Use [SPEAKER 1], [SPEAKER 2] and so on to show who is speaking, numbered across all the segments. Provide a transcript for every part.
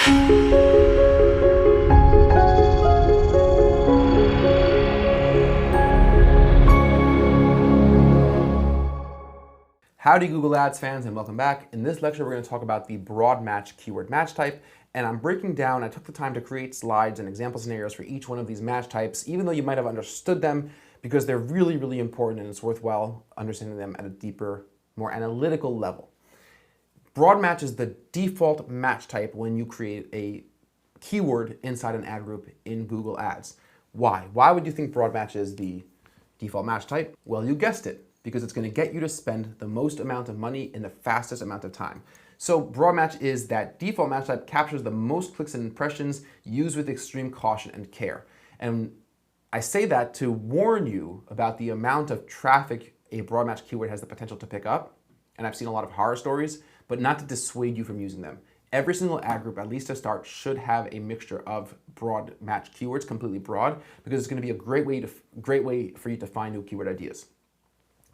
[SPEAKER 1] Howdy Google Ads fans, and welcome back. In this lecture we're going to talk about the broad match keyword match type, and I'm breaking down, I took the time to create slides and example scenarios for each one of these match types, even though you might have understood them, because they're really, really important and it's worthwhile understanding them at a deeper, more analytical level. Broad match is the default match type when you create a keyword inside an ad group in Google Ads. Why? Why would you think broad match is the default match type? Well, you guessed it, because it's going to get you to spend the most amount of money in the fastest amount of time. So broad match is that default match type captures the most clicks and impressions, used with extreme caution and care. And I say that to warn you about the amount of traffic a broad match keyword has the potential to pick up. And I've seen a lot of horror stories, but not to dissuade you from using them. Every single ad group, at least to start, should have a mixture of broad match keywords, completely broad, because it's going to be a great way for you to find new keyword ideas.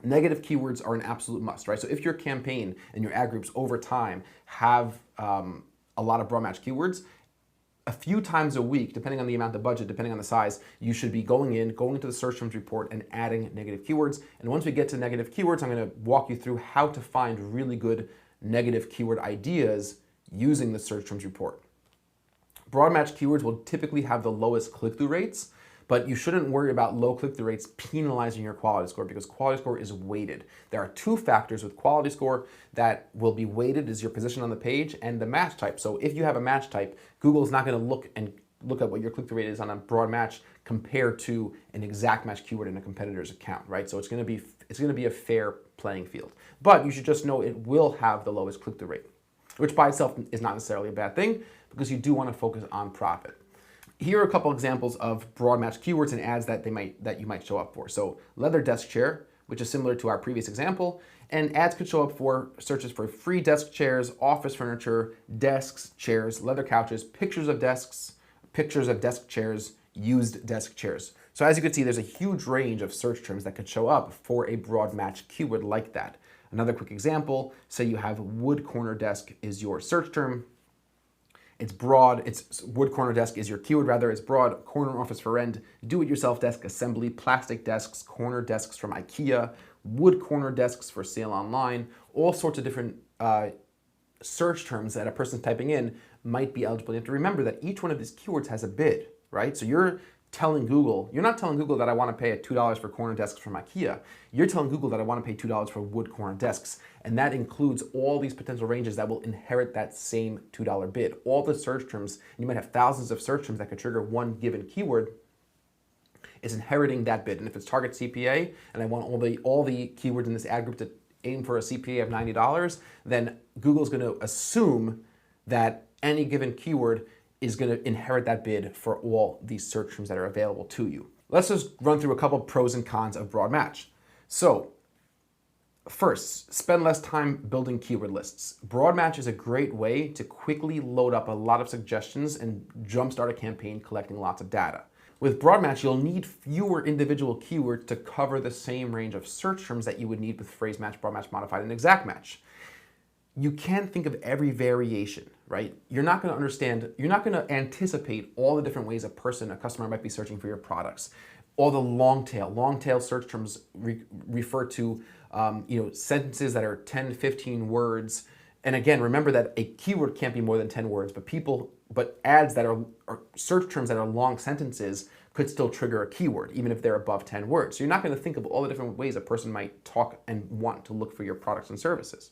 [SPEAKER 1] Negative keywords are an absolute must, right? So if your campaign and your ad groups over time have a lot of broad match keywords, a few times a week, depending on the amount of budget, depending on the size, you should be going into the search terms report and adding negative keywords. And once we get to negative keywords, I'm going to walk you through how to find really good negative keyword ideas using the search terms report. Broad match keywords will typically have the lowest click-through rates, but you shouldn't worry about low click-through rates penalizing your quality score, because quality score is weighted. There are two factors with quality score that will be weighted: is your position on the page and the match type. So if you have a match type, Google's not going to look at what your click-through rate is on a broad match compared to an exact match keyword in a competitor's account, right? So it's going to be a fair playing field. But you should just know it will have the lowest click-through rate, which by itself is not necessarily a bad thing, because you do want to focus on profit. Here are a couple examples of broad match keywords and ads that you might show up for. So leather desk chair, which is similar to our previous example, and ads could show up for searches for free desk chairs, office furniture, desks, chairs, leather couches, pictures of desks, pictures of desk chairs, used desk chairs. So as you can see, there's a huge range of search terms that could show up for a broad match keyword like that. Another quick example, say you have wood corner desk is your search term. It's broad, it's wood corner desk is your keyword rather, it's broad, corner office for rent, do-it-yourself desk assembly, plastic desks, corner desks from IKEA, wood corner desks for sale online, all sorts of different search terms that a person's typing in might be eligible. You have to remember that each one of these keywords has a bid, right? So you're not telling Google that I want to pay $2 for corner desks from IKEA. You're telling Google that I want to pay $2 for wood corner desks. And that includes all these potential ranges that will inherit that same $2 bid. All the search terms, and you might have thousands of search terms that could trigger one given keyword, is inheriting that bid. And if it's target CPA, and I want all the keywords in this ad group to aim for a CPA of $90, then Google's going to assume that any given keyword is going to inherit that bid for all these search terms that are available to you. Let's just run through a couple of pros and cons of broad match. So first, spend less time building keyword lists. Broad match is a great way to quickly load up a lot of suggestions and jumpstart a campaign collecting lots of data. With broad match, you'll need fewer individual keywords to cover the same range of search terms that you would need with phrase match, broad match, modified, and exact match. You can't think of every variation, right? You're not going to anticipate all the different ways a customer might be searching for your products. All the long tail search terms refer to sentences that are 10, 15 words. And again, remember that a keyword can't be more than 10 words, but ads that are search terms that are long sentences could still trigger a keyword, even if they're above 10 words. So you're not going to think of all the different ways a person might talk and want to look for your products and services.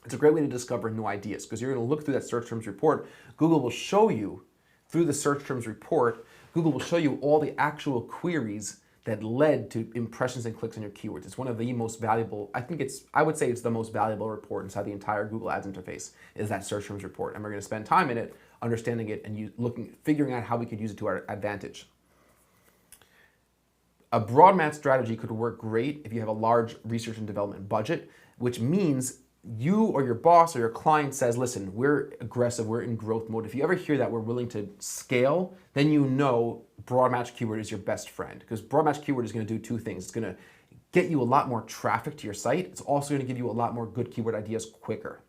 [SPEAKER 1] It's a great way to discover new ideas, because you're going to look through that search terms report. Google will show you, through the search terms report, Google will show you all the actual queries that led to impressions and clicks on your keywords. It's one of the most valuable, I would say it's the most valuable report inside the entire Google Ads interface, is that search terms report. And we're going to spend time in it, understanding it, and figuring out how we could use it to our advantage. A broad match strategy could work great if you have a large research and development budget, which means you or your boss or your client says, listen, we're aggressive, we're in growth mode. If you ever hear that we're willing to scale, then you know broad match keyword is your best friend, because broad match keyword is going to do two things. It's going to get you a lot more traffic to your site. It's also going to give you a lot more good keyword ideas quicker.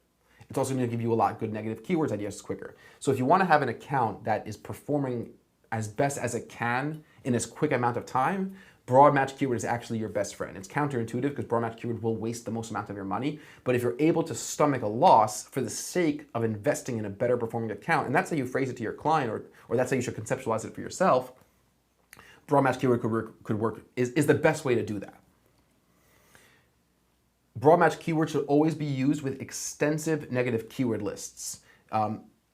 [SPEAKER 1] It's also going to give you a lot of good negative keywords ideas quicker. So if you want to have an account that is performing as best as it can in as quick amount of time, broad match keyword is actually your best friend. It's counterintuitive because broad match keyword will waste the most amount of your money. But if you're able to stomach a loss for the sake of investing in a better performing account, and that's how you phrase it to your client, or that's how you should conceptualize it for yourself, broad match keyword could work is the best way to do that. Broad match keywords should always be used with extensive negative keyword lists.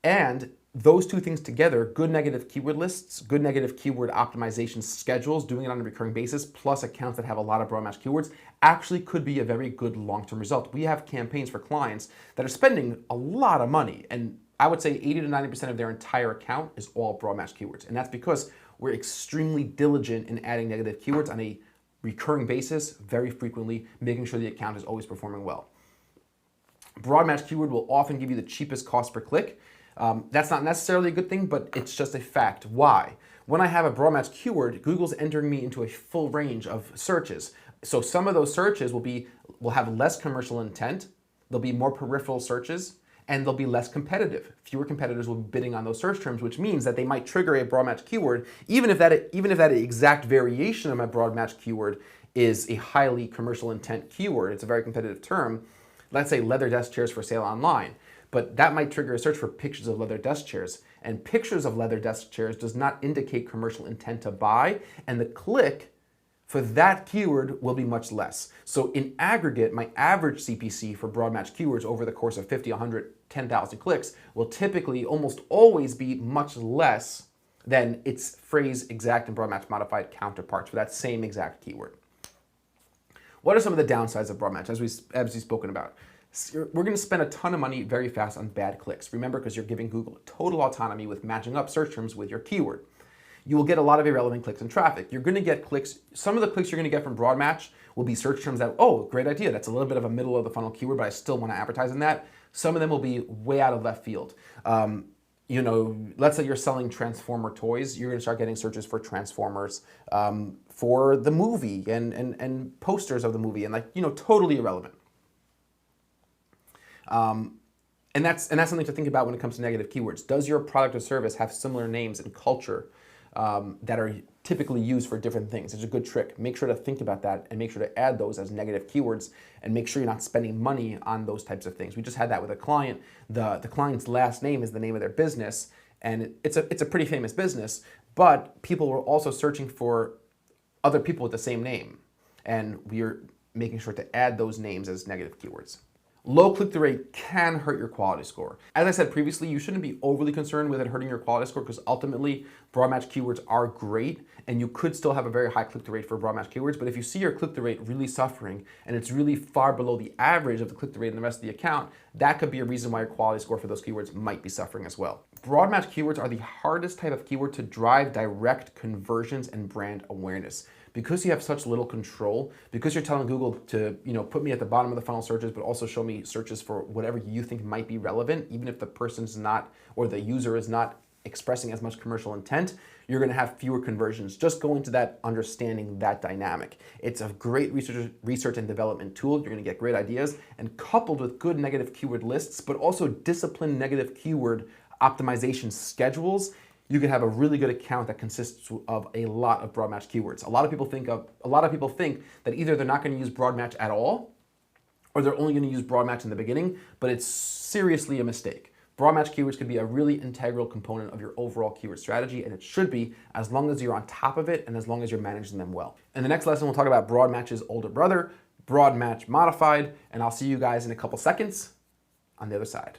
[SPEAKER 1] And those two things together, good negative keyword lists, good negative keyword optimization schedules, doing it on a recurring basis, plus accounts that have a lot of broad match keywords, actually could be a very good long-term result. We have campaigns for clients that are spending a lot of money, and I would say 80 to 90% of their entire account is all broad match keywords. And that's because we're extremely diligent in adding negative keywords on a recurring basis, very frequently, making sure the account is always performing well. Broad match keyword will often give you the cheapest cost per click. That's not necessarily a good thing, but it's just a fact. Why? When I have a broad match keyword, Google's entering me into a full range of searches. So some of those searches will have less commercial intent, there'll be more peripheral searches, and they'll be less competitive. Fewer competitors will be bidding on those search terms, which means that they might trigger a broad match keyword, even if that exact variation of my broad match keyword is a highly commercial intent keyword. It's a very competitive term. Let's say leather desk chairs for sale online, but that might trigger a search for pictures of leather desk chairs. And pictures of leather desk chairs does not indicate commercial intent to buy, and the click for that keyword will be much less. So in aggregate, my average CPC for broad match keywords over the course of 50, 100, 10,000 clicks will typically almost always be much less than its phrase exact and broad match modified counterparts for that same exact keyword. What are some of the downsides of broad match as we've spoken about? We're going to spend a ton of money very fast on bad clicks. Remember, because you're giving Google total autonomy with matching up search terms with your keyword. You will get a lot of irrelevant clicks and traffic. You're going to get clicks. Some of the clicks you're going to get from broad match will be search terms that, oh, great idea. That's a little bit of a middle of the funnel keyword, but I still want to advertise in that. Some of them will be way out of left field. Let's say you're selling Transformer toys. You're going to start getting searches for Transformers, for the movie and posters of the movie, and totally irrelevant. And that's something to think about when it comes to negative keywords. Does your product or service have similar names and culture that are typically used for different things? It's a good trick. Make sure to think about that and make sure to add those as negative keywords and make sure you're not spending money on those types of things. We just had that with a client. The client's last name is the name of their business, and it's a pretty famous business, but people were also searching for other people with the same name, and we're making sure to add those names as negative keywords. Low click-through rate can hurt your quality score. As I said previously, you shouldn't be overly concerned with it hurting your quality score because ultimately broad match keywords are great and you could still have a very high click-through rate for broad match keywords. But if you see your click-through rate really suffering and it's really far below the average of the click-through rate in the rest of the account, that could be a reason why your quality score for those keywords might be suffering as well. Broad match keywords are the hardest type of keyword to drive direct conversions and brand awareness. Because you have such little control, because you're telling Google to put me at the bottom of the funnel searches, but also show me searches for whatever you think might be relevant, even if the person's not, or the user is not expressing as much commercial intent, you're gonna have fewer conversions. Just go into that understanding that dynamic. It's a great research and development tool. You're gonna get great ideas, and coupled with good negative keyword lists, but also disciplined negative keyword optimization schedules, you can have a really good account that consists of a lot of broad match keywords. A lot of people think that either they're not going to use broad match at all, or they're only going to use broad match in the beginning, but it's seriously a mistake. Broad match keywords can be a really integral component of your overall keyword strategy, and it should be as long as you're on top of it and as long as you're managing them well. In the next lesson, we'll talk about broad match's older brother, broad match modified, and I'll see you guys in a couple seconds on the other side.